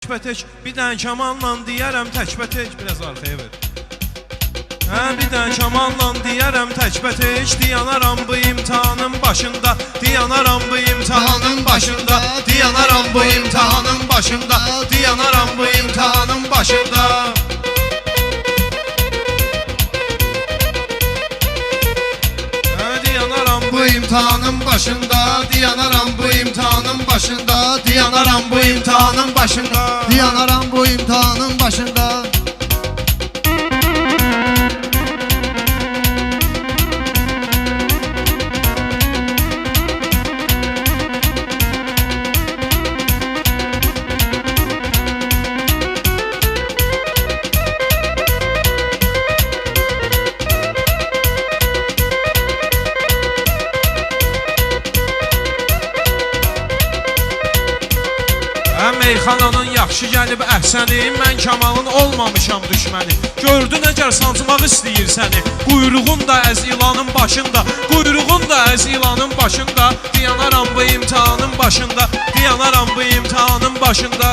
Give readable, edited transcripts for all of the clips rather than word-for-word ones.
Təkbətək bir dənə kamanla deyərəm təkbətək. Biraz arxaya ver. Bir dənə kamanla deyərəm təkbətək. Diyanaram bu imtihanın başında. Diyanaram bu imtihanın başında. Diyanaram bu imtihanın başında. Diyanaram bu imtihanın başında. Bu imtihanın başında, diyanaram bu imtihanın başında, diyanaram bu imtihanın başında, diyanaram bu imtihanın başında. Meyxananın yaxşı gəlib əhsəni, mən Kamalın olmamışam düşməni. Gördün əgər sancmaq istəyir səni, quyruğun da əz ilanın başında, quyruğun da əz ilanın başında. Diyanaram bu imtihanın başında, diyanaram bu imtihanın başında.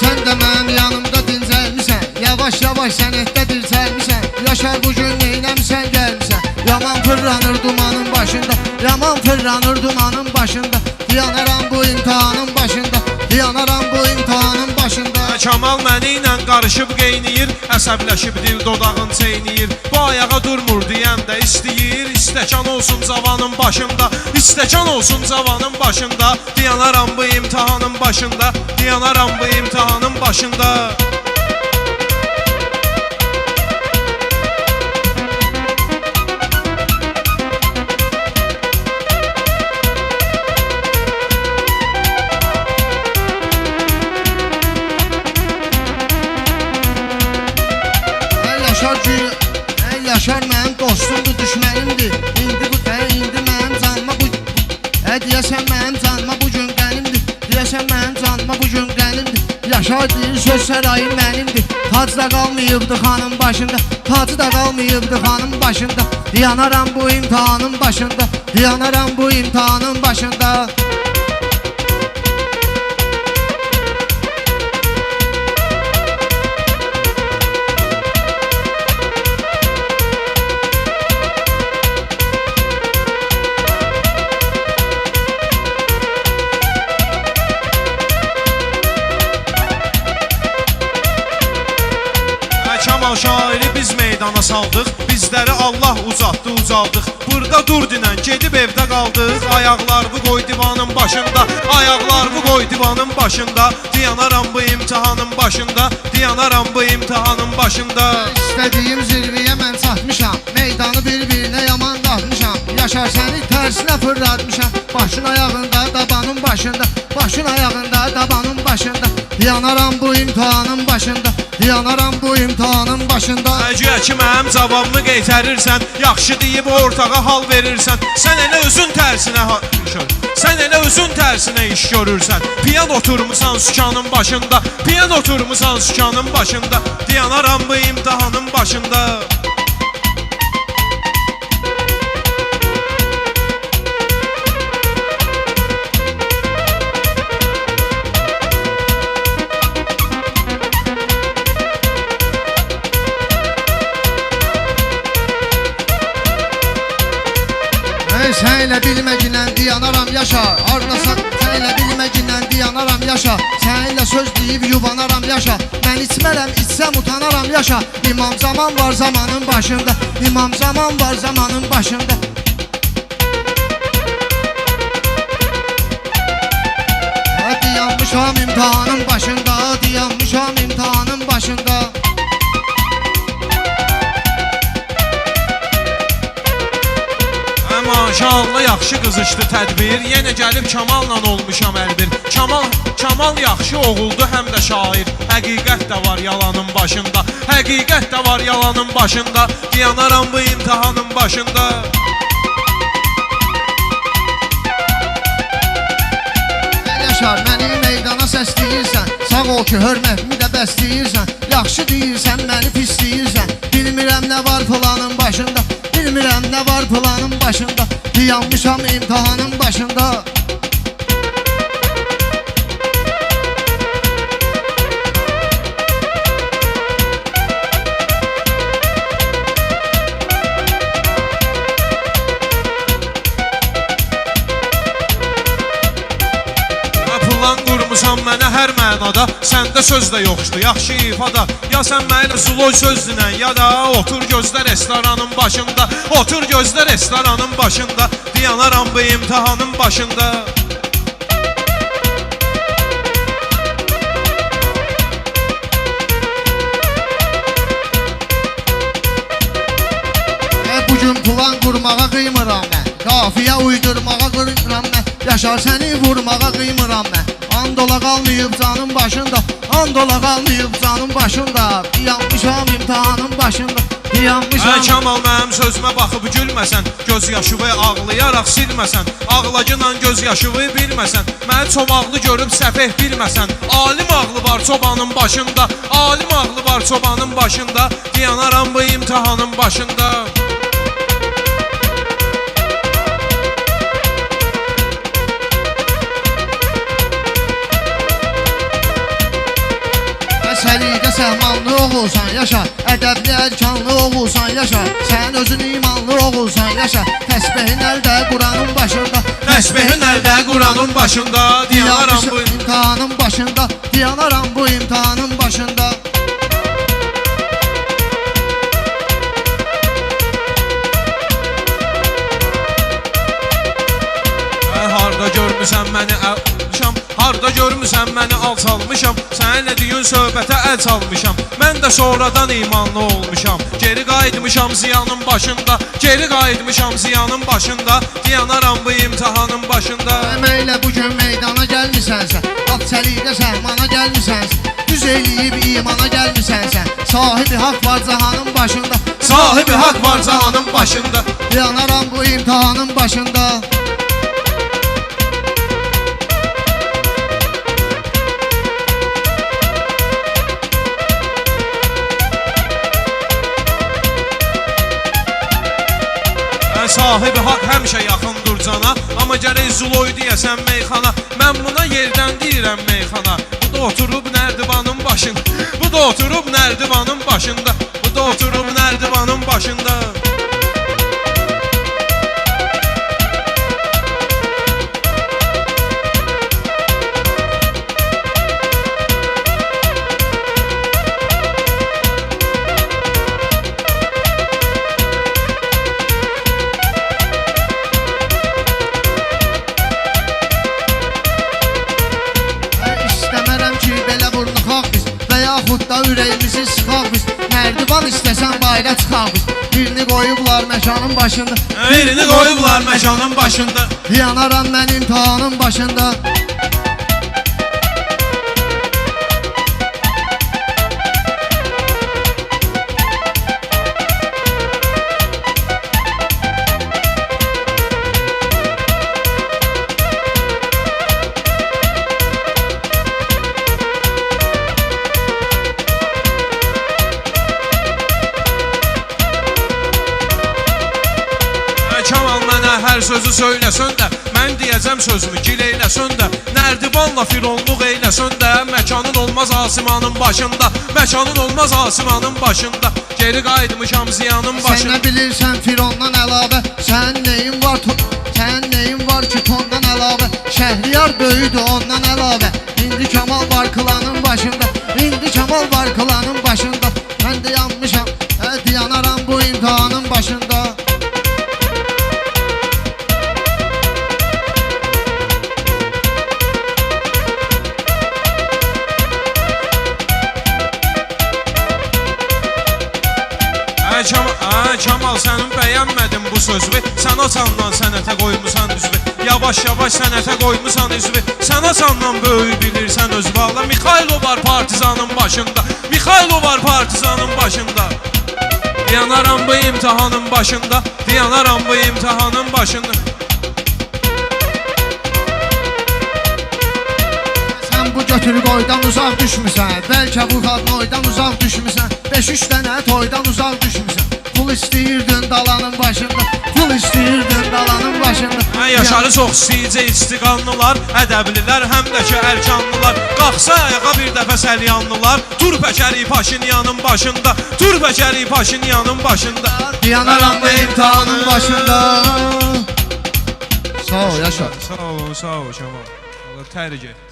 Sən də mənim yanımda dincəlmisən, yavaş yavaş sənətdə dirçəlmisən. Yaşar bugün neynəmsən gəlmisən, yaman fırlanır dumanın başında, yaman fırlanır dumanın başında. Diyanaram bu imtihanın başında, diyanaram bu imtihanın başında. Kamal məni ilə qarışıb qeyniyir, əsəbləşib dil dodağın çeyniyir. Bu ayağa durmur deyəndə istəyir, istəkan olsun cavanın başında, istəkan olsun cavanın başında. Diyanaram bu imtihanın başında, diyanaram bu imtihanın başında. Yaşar mənim dostumdur, düşmənimdir. İndi mənim canıma bu deyəsən mənim canıma bugün qənimdir. Deyəsən mənim canıma bugün qənimdir. Yaşar deyir söz sarayı mənimdir. Tac da qalmayıbdı xanın başında, tacı da qalmayıbdı xanın başında. Diyanaram bu imtihanın başında, diyanaram bu imtihanın başında. Kamal şairi biz meydana saldıq, bizləri Allah uzatdı, ucaldıq. Burada dur dinən, gedib evdə qaldıq. Ayaqlarını qoy divanın başında, ayaqlarını qoy divanın başında. Diyanaram bu imtihanın başında, diyanaram bu imtihanın başında. İstədiyim zirvəyə mən çatmışam, meydanı bir-birinə yaman dağıtmışam. Yaşar səni tərsinə fırlatmışam, başın ayağında, dabanın başında, başın ayağında, dabanın başında. Diyanaram bu imtihanın başında, diyanaram bu imtihanın başında. Əgər ki mənim cavabımı qeytərirsən, yaxşı deyib ortağa hal verirsən. Sən elə özün tərsinə sən elə özün tərsinə iş görürsən. Piyan oturmusan sükanın başında, piyan oturmusan sükanın başında. Diyanaram bu imtihanın başında. Sən elə bilməginən diyanaram yaşa, arlasan sən elə bilməginən diyanaram yaşa. Sən elə söz deyib yuvanaram yaşa, mən içmərəm, içsəm utanaram yaşa. İmam zaman var zamanın başında, imam zaman var zamanın başında. Diyanmışam imtihanın başında, diyanmışam imtihanın başında. Maşallah yaxşı qızışdı tədbir, yenə gəlib Kamalla olmuşam əlbir. Kamal yaxşı oğuldu, həm də şair. Həqiqət də var yalanın başında, həqiqət də var yalanın başında. Diyanaram bu imtihanın başında. Yaşar məni meydana səsləyirsən, sağ ol ki hörmətimi də bəsləyirsən. Yaxşı deyirsən, məni pisləyirsən. Bilmirəm nə var planın başında, bilmirəm nə var planın başında. Diyanmışam imtihanın başında. mənə hər mənada, səndə söz də yoxdur, yaxşı ifada. Ya sən mənə Zuloy söz dinən, ya da otur gözlə restoranın başında, otur gözlə restoranın başında, diyanaram bu imtihanın başında. Bugün plan qurmağa qıymıram mən, qafiyə uydurmağa qıymıram mən, Yaşar səni vurmağa qıymıram mən. And ola qalmayıb canın başında, and ola qalmayıb canın başında, yanmışam imtihanın başında, yanmışam. Kamal mənim sözümə baxıb gülməsən, göz yaşıvı ağlayaraq silməsən, ağlacınla göz yaşıvı bilməsən, məni çomaqlı görüb səfeh bilməsən. Alim ağlı var çobanın başında, alim ağlı var çobanın başında, diyanaram bu imtihanın başında. Səliqə səhmanlı oğulsan yaşa, ədəbli ərkanlı oğulsan yaşa, sən özün imanlı oğulsan yaşa, təsbehin əldə Quranın başında, təsbehin əldə Quranın başında, diyanaram bu imtihanın başında, diyanaram bu imtihanın başında. Harda görmüsən məni almışam, harda görmüsən məni alçalmışam, səninlə düyün söhbətə əl çalmışam, mən də sonradan imanlı olmuşam, geri qayıtmışam ziyanın başında, geri qayıtmışam ziyanın başında, diyanaram bu imtihanın başında. Əməklə bugün meydana gəlmisənsə, at səliqə səhmana gəlmisənsə, düz eləyib imana gəlmisənsə, sahibi haqq var cahanın başında, sahibi haqq var cahanın başında, diyanaram bu imtihanın başında. Sahibi haqq həmişə yaxındır cana, amma gərək Zuloy deyəsən meyxana, mən buna yerdən deyirəm meyxana. Bu da oturub nərdivanın başında, bu da oturub nərdivanın başında, bu da oturub nərdivanın başında. Yaxud da ürəyimizi sıxaq biz, nərdivan istəsən bayra çıxaq biz, birini qoyublar məkanın başında, birini qoyublar məkanın başında, diyanaram mən imtihanın başında. Kamal mənə hər sözü söyləsən də, mən deyəcəm sözümü gileyləsən də, nərdivanla fironluq eyləsən də, məkanın olmaz asimanın başında, məkanın olmaz asimanın başında, geri qayıtmışam ziyanın başında. Sən nə bilirsən firondan əlavə, sən neyin var, sən neyin var ki tondan əlavə, Şəhriyar böyüdü ondan əlavə, indi Kamal var klanın başında, indi Kamal var klanın başında, mən də yanmışam, diyanaram bu imtihanın başında. Kamal sənin bəyənmədim bu sözü, sən açandan sənətə qoymusan üzvü, yavaş-yavaş sənətə qoymusan üzvü, sən açandan böyük bilirsən özü. Valla Mikhailo var partizanın başında, Mikhailo var partizanın başında, diyanaram bu imtihanın başında, diyanaram bu imtihanın başında. Sən bu götür qoydan uzaq düşmüsən, bəlkə bu qadnoydan uzaq düşmüsən, 5-3 dənə toydan uzaq düşmüsən, pul istəyirdin dalanın başında, pul istəyirdin dalanın başında. Yaşarı çox istəyicə istiqanlılar, ədəblilər, həm də ki ərkanlılar, qalxsa ayağa bir dəfə səlyanlılar, tur pəkəri Paşinyanın başında, tur pəkəri Paşinyanın başında, diyanaram bu imtihanın başında. Sağ ol Yaşar. Sağ ol Kamal. Allah tərik et.